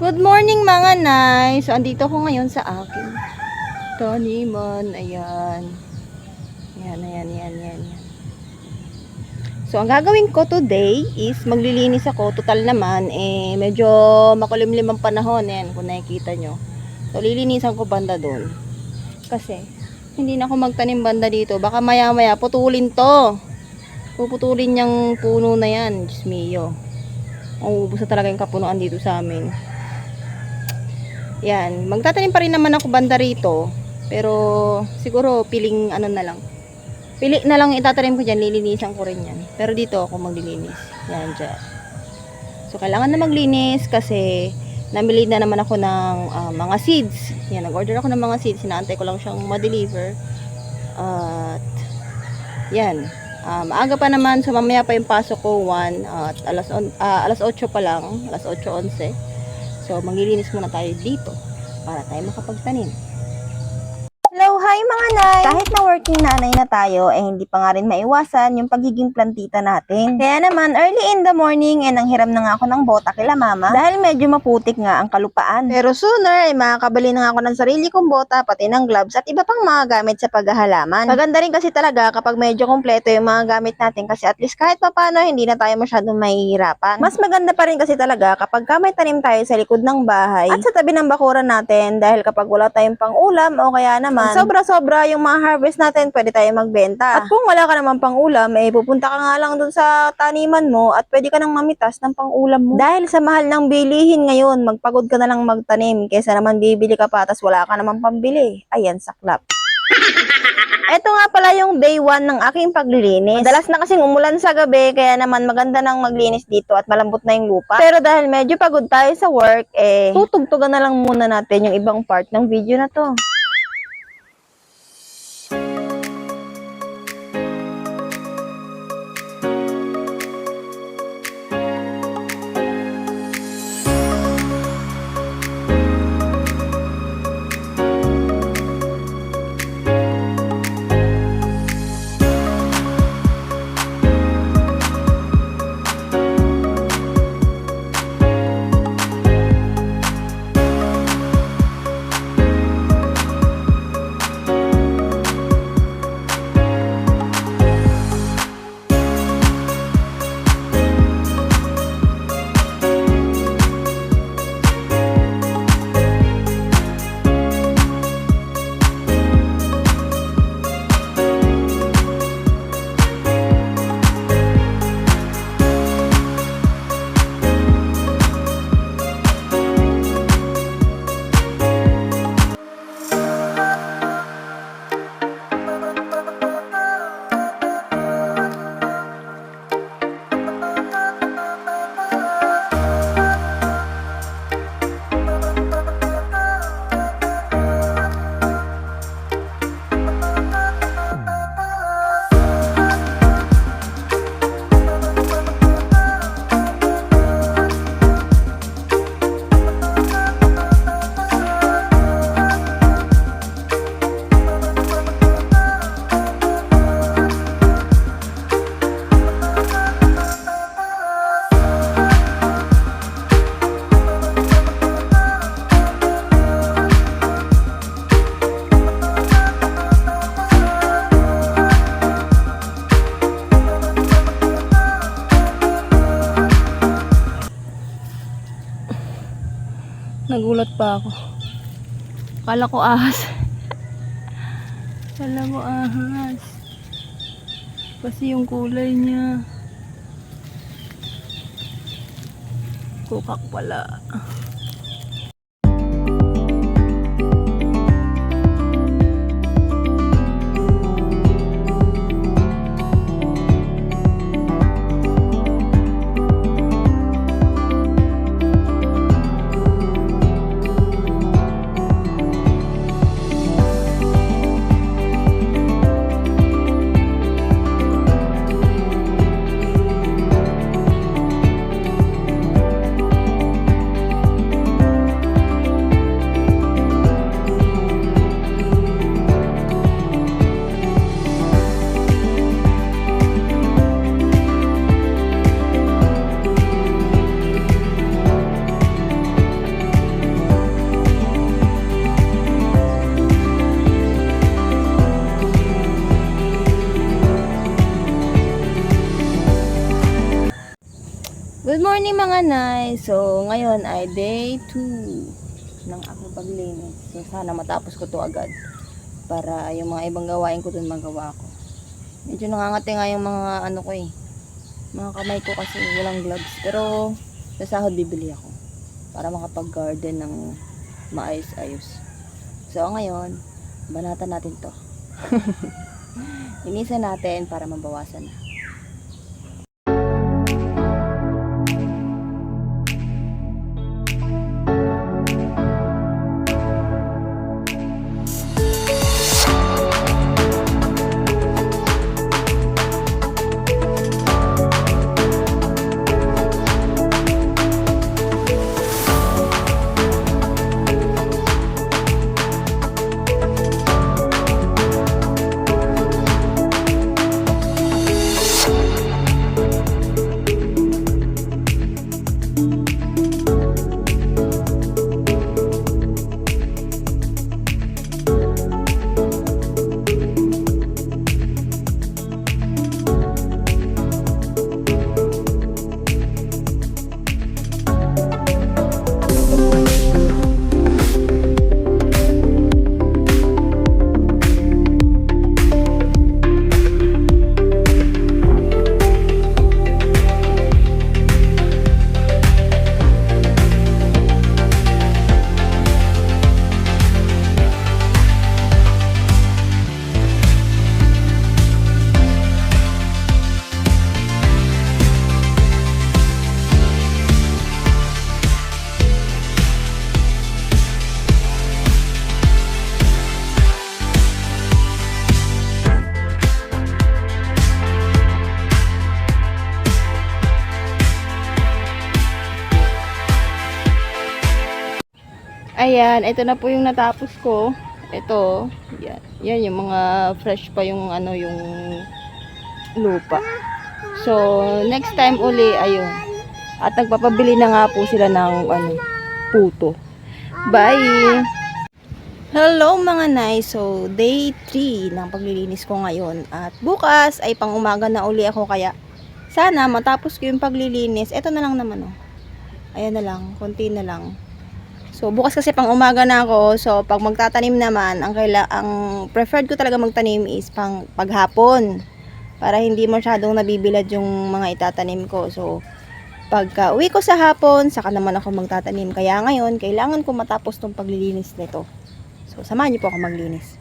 Good morning mga nay. So andito ko ngayon sa aking taniman. Ayan. Ayan. So ang gagawin ko today is maglilinis ako. Total naman medyo makulimlim ang panahon. Ayan kung nakikita nyo. So lilinisan ko banda doon. Kasi hindi na ako magtanim banda dito. Baka maya maya putulin to. Puputulin yung puno na yan. Diyos mio. Ubus na talaga yung kapunuan dito sa amin. Yan, magtatanim pa rin naman ako banda rito. Pero siguro piling ano na lang. Pili na lang itatanim ko diyan, lilinisan ko rin 'yan. Pero dito ako maglilinis. Yan dyan. So kailangan na maglinis kasi namili na naman ako ng mga seeds. Yan, nag-order ako ng mga seeds, sinaantay ko lang siyang ma-deliver. At yan. Maaga pa naman, so mamaya pa yung pasok ko 1 at alas 8 pa lang, alas 8:11. So, maglilinis muna tayo dito para tayo makapagtanim. Hello, hi mga nay! Kahit na working nanay na tayo, hindi pa nga rin maiwasan yung pagiging plantita natin. Kaya naman, early in the morning, nanghiram na nga ako ng bota kila mama dahil medyo maputik nga ang kalupaan. Pero sooner, makakabili na nga ako ng sarili kong bota, pati ng gloves at iba pang mga gamit sa paghahalaman. Maganda rin kasi talaga kapag medyo kompleto yung mga gamit natin kasi at least kahit papano, hindi na tayo masyadong mahihirapan. Mas maganda pa rin kasi talaga kapag may tanim tayo sa likod ng bahay at sa tabi ng bakuran natin dahil kapag wala tayong pang-ulam o kaya naman sobra-sobra yung mga harvest natin, pwede tayo magbenta. At kung wala ka naman pang-ulam, pupunta ka nga lang dun sa taniman mo at pwede ka nang mamitas ng pang-ulam mo. Dahil sa mahal ng bilihin ngayon, magpagod ka na lang magtanim kaysa naman bibili ka pa tas wala ka naman pambili. Ayan, saklap. Ito nga pala yung day 1 ng aking paglilinis. Madalas na kasing umulan sa gabi, kaya naman maganda nang maglinis dito at malambot na yung lupa. Pero dahil medyo pagod tayo sa work, tutugtugan na lang muna natin yung ibang part ng video na to. Nagulat pa ako. Kala ko ahas. Kala ko ahas. Kasi yung kulay niya. Kukak pala. morning mga Nay! So, ngayon ay day 2 ng aking paglinis. So, sana matapos ko to agad para yung mga ibang gawain ko dun magawa ko. Medyo nangangati nga yung mga ano ko mga kamay ko kasi walang gloves. Pero, sa sahod bibili ako para makapag-garden ng maayos-ayos. So, ngayon, banatan natin to. Linisan natin para mabawasan na. Ayan, ito na po yung natapos ko. Ito, yan. Yan yung mga fresh pa yung ano yung lupa. So, next time uli ayun. At nagpapabili na nga po sila ng ano, puto. Bye. Hello mga Nay. So, day 3 ng paglilinis ko ngayon. At bukas ay pang-umaga na uli ako kaya sana matapos ko yung paglilinis. Ito na lang naman oh. Ayan na lang, konti na lang. So, bukas kasi pang umaga na ako. So, pag magtatanim naman, ang preferred ko talaga magtanim is pang paghapon. Para hindi masyadong nabibilad yung mga itatanim ko. So, pagka uwi ko sa hapon, saka naman ako magtatanim. Kaya ngayon, kailangan ko matapos tong paglilinis nito. So, samahan niyo po ako maglinis.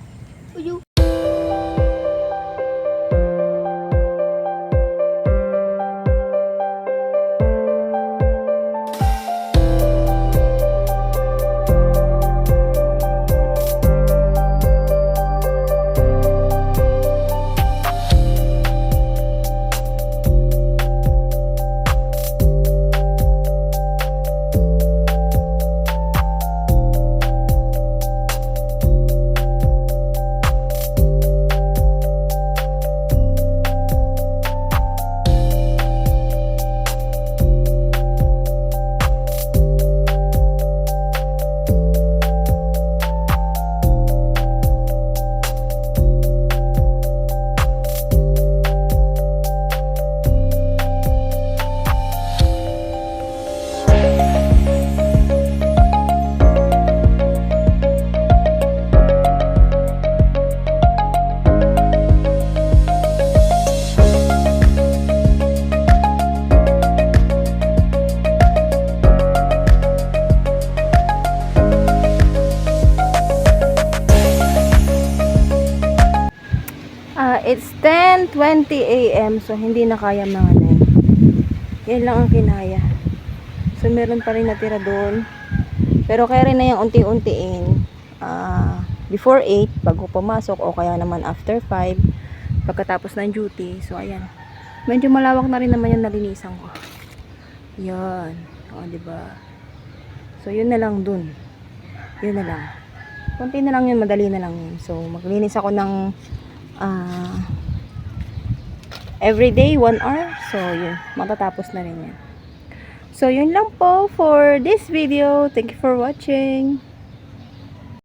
It's 10:20 AM. So, hindi na kaya mga Nay. Yan lang ang kinaya. So, meron pa rin natira doon. Pero kaya rin na yung unti-untiin. Before 8, bago pumasok. O kaya naman after 5. Pagkatapos ng duty. So, ayan. Medyo malawak na rin naman yung nalinisan ko. Yan. O, diba? So, yun na lang dun. Yun na lang. Kunti na lang yun. Madali na lang yun. So, maglinis ako ng everyday 1 hour. So, yun. Matatapos na rin yan. So, yun lang po for this video. Thank you for watching.